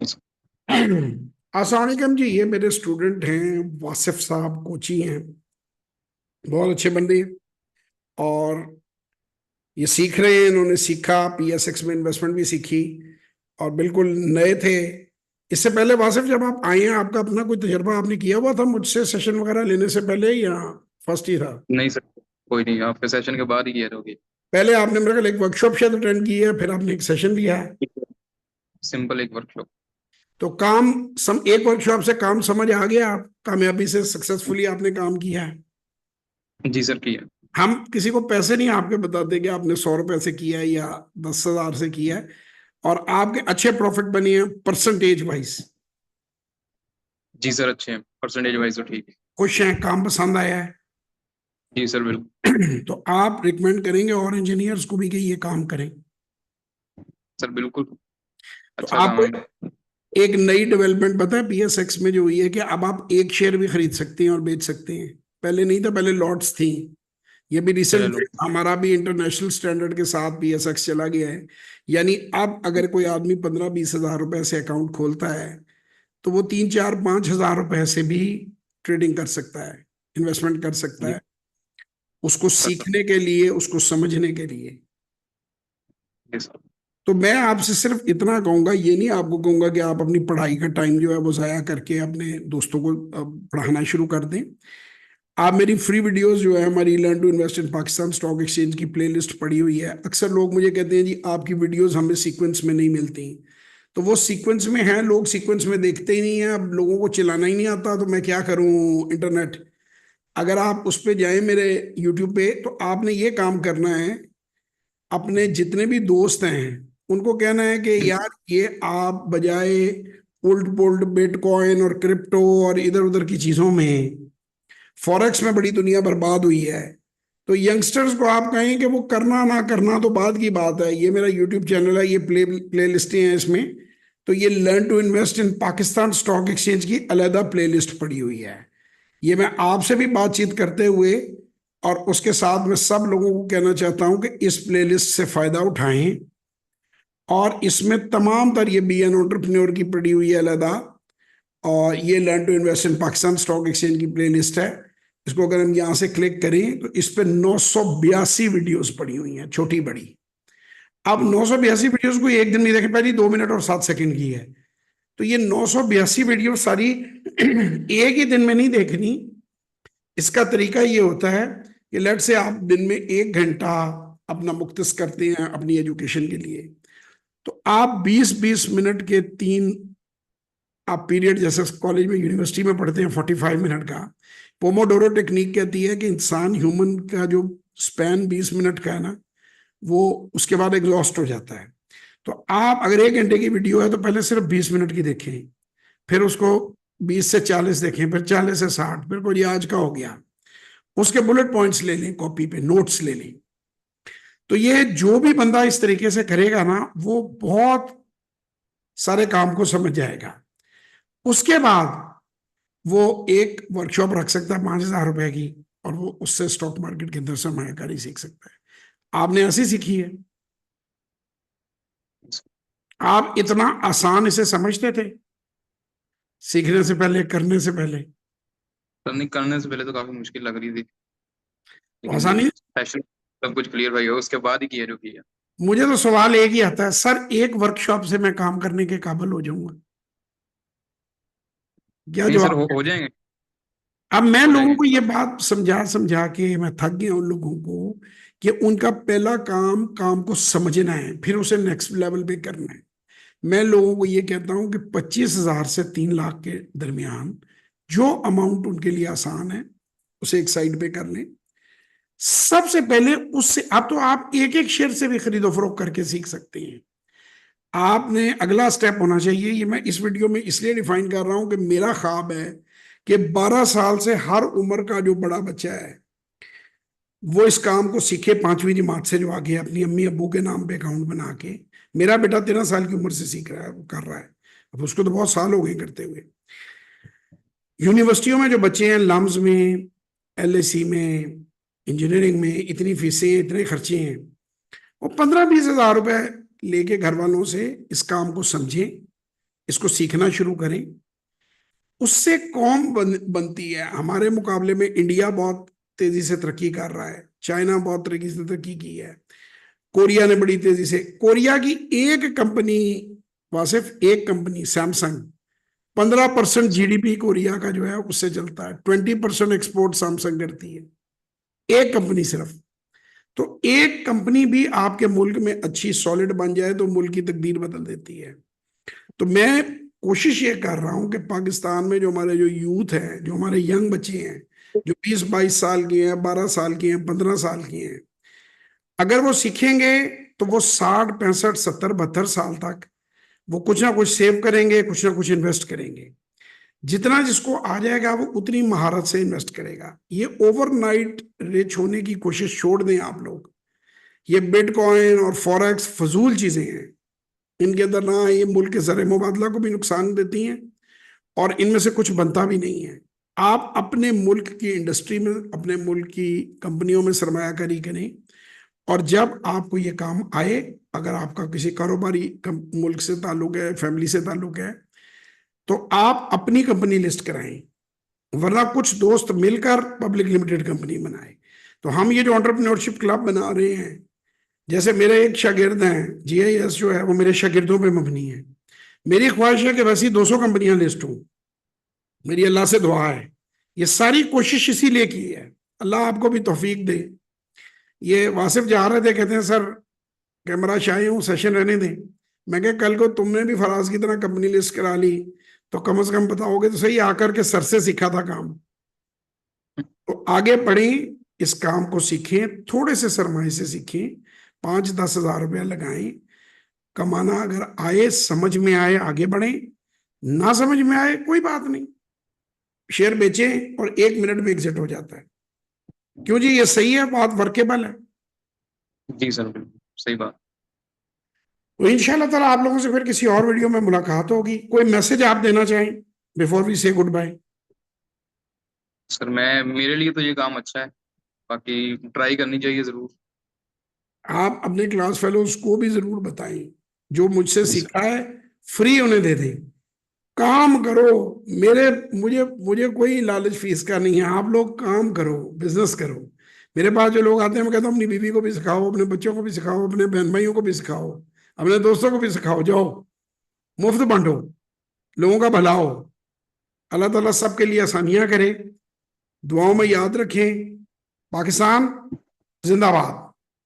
अस्सलाम जी, ये मेरे स्टूडेंट हैं, वासिफ साहब कोची हैं। बहुत अच्छे बंदे हैं और ये सीख रहे हैं। इन्होंने सीखा, PSX में इन्वेस्टमेंट भी सीखी और बिल्कुल नए थे। इससे पहले वासिफ, जब आप आए हैं, आपका अपना कोई तजर्बा आपने किया हुआ था मुझसे सेशन वगैरह लेने से पहले, या फर्स्ट ही था? नहीं सर, कोई नहीं। आपके सेशन के बाद ही क्लियर होगी। पहले आपने मेरे ख्याल एक वर्कशॉप शायद अटेंड की है, फिर आपने एक सेशन लिया है। सिंपल एक वर्कशॉप। तो एक वर्कशॉप से काम समझ आ गया, आप कामयाबी से सक्सेसफुली आपने काम किया है। जी सर, किया। हम किसी को पैसे नहीं आपके बताते कि आपने 100 रुपए से किया है या 10,000 से किया है। और आपके अच्छे प्रॉफिट बने हैं परसेंटेज वाइज। जी सर, अच्छे हैं। परसेंटेज वाइज तो ठीक है। खुश हैं, काम पसंद आया है। जी सर, बिल्कुल। तो आप रिकमेंड करेंगे और इंजीनियर्स को भी कि ये काम करें? सर बिल्कुल। तो अच्छा काम आपको है। एक नई डेवलपमेंट पता है PSX में जो हुई है, कि अब आप एक शेयर भी खरीद सकते हैं और बेच सकते हैं। पहले नहीं था, पहले लॉट्स थी। ये भी रिसेंट, चलो। हमारा भी इंटरनेशनल स्टैंडर्ड के साथ PSX चला गया है। यानी अब अगर कोई आदमी 15-20 हज़ार रुपए से अकाउंट खोलता है, तो वो 3-4-5 हज़ार रुपए से भी ट्रेडिंग कर सकता है, इन्वेस्टमेंट कर सकता जी, है, उसको कर सकते। सीखने के लिए, उसको समझने के लिए। जी सर। तो मैं आपसे सिर्फ इतना कहूंगा, ये नहीं आपको कहूंगा कि आप अपनी पढ़ाई का टाइम जो है वो जाया करके अपने दोस्तों को पढ़ाना शुरू कर दें। आप मेरी फ्री वीडियोस जो है, हमारी learn to invest in Pakistan stock exchange की प्लेलिस्ट पड़ी हुई है। अक्सर लोग मुझे कहते हैं जी आपकी वीडियोस हमें सीक्वेंस में नहीं मिलती। तो वो सीक्वेंस में है, लोग सीक्वेंस में देखते ही नहीं है। अब लोगों को चलाना ही नहीं आता, तो मैं क्या करूं? इंटरनेट, अगर आप उस पे जाएं मेरे यूट्यूब पे, तो आपने ये काम करना है, अपने जितने भी दोस्त हैं उनको कहना है कि यार, ये आप बजाय उल्ट पुल्ट बिटकॉइन और क्रिप्टो और इधर उधर की चीजों में, फॉरेक्स में बड़ी दुनिया बर्बाद हुई है। तो यंगस्टर्स को आप कहें कि वो करना ना करना तो बाद की बात है। ये मेरा यूट्यूब चैनल है, ये प्ले लिस्टें हैं इसमें। तो ये learn to invest in Pakistan stock exchange की अलहदा प्ले लिस्ट पड़ी हुई है। ये मैं आपसे भी बातचीत करते हुए और उसके साथ में सब लोगों को कहना चाहता हूं कि इस प्लेलिस्ट से फायदा उठाएं। और इसमें तमाम तर ये बी एन एंटरप्रेन्योर की पड़ी हुई है अलहदा, और ये learn to invest in Pakistan stock exchange की प्लेलिस्ट है। इसको अगर हम यहाँ से क्लिक करें, तो इस पे 982 वीडियोस पड़ी हुई हैं, छोटी बड़ी। अब 982 वीडियोस को एक दिन में देखें, पहली 2 मिनट और 7 सेकंड की है। तो ये 982 वीडियो सारी एक ही दिन में नहीं देखनी। इसका तरीका ये होता है कि लेट से आप दिन में 1 घंटा अपना मुख्तस करते हैं अपनी एजुकेशन के लिए, तो आप 20-20 मिनट के तीन आप पीरियड, जैसे कॉलेज में यूनिवर्सिटी में पढ़ते हैं 45 मिनट का, पोमोडोरो टेक्निक कहती है कि इंसान ह्यूमन का जो स्पैन 20 मिनट का है ना, वो उसके बाद एग्जॉस्ट हो जाता है। तो आप अगर 1 घंटे की वीडियो है, तो पहले सिर्फ 20 मिनट की देखें, फिर उसको 20 से 40 देखें, फिर 40 से 60, फिर कोई आज का हो गया, उसके बुलेट पॉइंट्स ले लें, कॉपी पे नोट्स ले लें। तो ये जो भी बंदा इस तरीके से करेगा ना, वो बहुत सारे काम को समझ जाएगा। उसके बाद वो एक वर्कशॉप रख सकता है 5,000 रुपए की, और वो उससे स्टॉक मार्केट के अंदर सरमायाकारी सीख सकता है। आपने ऐसी सीखी है? आप इतना आसान इसे समझते थे सीखने से पहले, करने से पहले? रनिंग करने से पहले तो काफी मुश्किल लग रही थी। तो लेकिन जब आसानी। सेशन सब कुछ क्लियर भाई हो उसके बाद ही किया जो किया। मुझे तो सवाल एक ही आता है, सर एक वर्कशॉप से मैं काम करने के काबिल हो जाऊंगा? क्या नहीं सर, जवाब? हो जाएंगे। अब मैं हो लोगों जाएंगे। को ये बात समझा समझा के मैं थक गया, उन लोगों को, कि उनका पहला काम काम को समझना है, फिर उसे नेक्स्ट लेवल पे करना है। मैं लोगों को ये कहता हूं कि 25,000 से 3 लाख के दरमियान जो अमाउंट उनके लिए आसान है, उसे एक साइड पे कर लें। सबसे पहले उससे, अब तो आप एक एक शेयर से भी खरीदो फरोख्त करके सीख सकते हैं। आपने अगला स्टेप होना चाहिए, ये मैं इस वीडियो में इसलिए डिफाइन कर रहा हूं कि मेरा ख्वाब है कि 12 साल से हर उम्र का जो बड़ा बच्चा है, वो इस काम को सीखे, 5वीं जमात से जो आगे अपनी अम्मी अब्बू के नाम पे अकाउंट बना के। मेरा बेटा 13 साल की उम्र से सीख रहा है, वो कर रहा है। अब उसको तो बहुत साल हो गए करते हुए। यूनिवर्सिटियों में जो बच्चे हैं, लम्स में, LSE में, इंजीनियरिंग में, इतनी फीसें, इतने खर्चे हैं। वो 15-20 हज़ार रुपए लेके घर वालों से इस काम को समझें, इसको सीखना शुरू करें। उससे कौन बनती है। हमारे मुकाबले में इंडिया बहुत तेजी से तरक्की कर रहा है, चाइना बहुत तेजी से तरक्की की है, कोरिया ने बड़ी तेजी से। कोरिया की एक कंपनी, वासिफ, एक कंपनी सैमसंग, 15% जीडीपी कोरिया का जो है उससे चलता है। 20% एक्सपोर्ट सैमसंग करती है, एक कंपनी सिर्फ। तो एक कंपनी भी आपके मुल्क में अच्छी सॉलिड बन जाए तो मुल्क की तकदीर बदल देती है। तो मैं कोशिश ये कर रहा हूं कि पाकिस्तान में जो हमारे जो यूथ है, जो हमारे यंग बच्चे हैं, जो 20-22 साल के हैं, 12 साल के हैं, 15 साल के हैं, अगर वो सीखेंगे तो वो 60, 65, 70, 72 साल तक वो कुछ ना कुछ सेव करेंगे, कुछ ना कुछ इन्वेस्ट करेंगे। जितना जिसको आ जाएगा वो उतनी महारत से इन्वेस्ट करेगा। ये ओवरनाइट रिच होने की कोशिश छोड़ दें आप लोग। ये बिटकॉइन और फॉरेक्स फजूल चीजें हैं, इनके अंदर ना ये मुल्क के ज़र मुबादला को भी नुकसान देती हैं और इनमें से कुछ बनता भी नहीं है। आप अपने मुल्क की इंडस्ट्री में, अपने मुल्क की कंपनियों में सरमायाकारी करें, और जब आपको ये काम आए, अगर आपका किसी कारोबारी मुल्क से ताल्लुक है, फैमिली से ताल्लुक है, तो आप अपनी कंपनी लिस्ट कराएं, वरना कुछ दोस्त मिलकर पब्लिक लिमिटेड कंपनी बनाए। तो हम ये जो एंटरप्रेन्योरशिप क्लब बना रहे हैं, जैसे मेरे एक शागिर्द हैं, जीआईएस जो है वो मेरे शागिर्दों पे मबनी है। मेरी ख्वाहिश है कि वैसी 200 कंपनियां लिस्ट हों। मेरी अल्लाह से दुआ है, ये सारी कोशिश इसीलिए की है। अल्लाह आपको भी तौफीक दे। ये वासिफ जा रहे थे, कहते हैं सर कैमरा शाही हूँ, सेशन रहने दें। मैं कहा कल को तुमने भी फराज की तरह कंपनी लिस्ट करा ली तो कम से कम बताओगे तो सही, आकर के सर से सीखा था काम। तो आगे बढ़ें, इस काम को सीखें, थोड़े से सरमाए से सीखें, 5-10 हज़ार रुपया लगाएं। कमाना अगर आए, समझ में आए, आगे बढ़ें, ना समझ में आए कोई बात नहीं, शेयर बेचें और 1 मिनट में एग्जिट हो जाता है। क्यों जी, ये सही है, बात वर्केबल है। जी सर, बिल्कुल सही बात। तो इंशाल्लाह ताला आप लोगों से फिर किसी और वीडियो में मुलाकात होगी। कोई मैसेज आप देना चाहें बिफोर वी से गुड बाय? सर मैं, मेरे लिए तो ये काम अच्छा है, बाकी ट्राई करनी चाहिए जरूर। आप अपने क्लास फेलोज को भी जरूर बताएं, जो मुझसे जी सर। सीखा है फ्री उन्हें दे दें। काम करो, मेरे मुझे मुझे कोई लालच फीस का नहीं है। आप लोग काम करो, बिजनेस करो। मेरे पास जो लोग आते हैं मैं कहता हूँ अपनी बीवी को भी सिखाओ, अपने बच्चों को भी सिखाओ, अपने बहन भाइयों को भी सिखाओ, अपने दोस्तों को भी सिखाओ। जाओ, मुफ्त बांटो, लोगों का भला हो। अल्लाह ताला सबके लिए आसानियां करे। दुआओं में याद रखें। पाकिस्तान जिंदाबाद।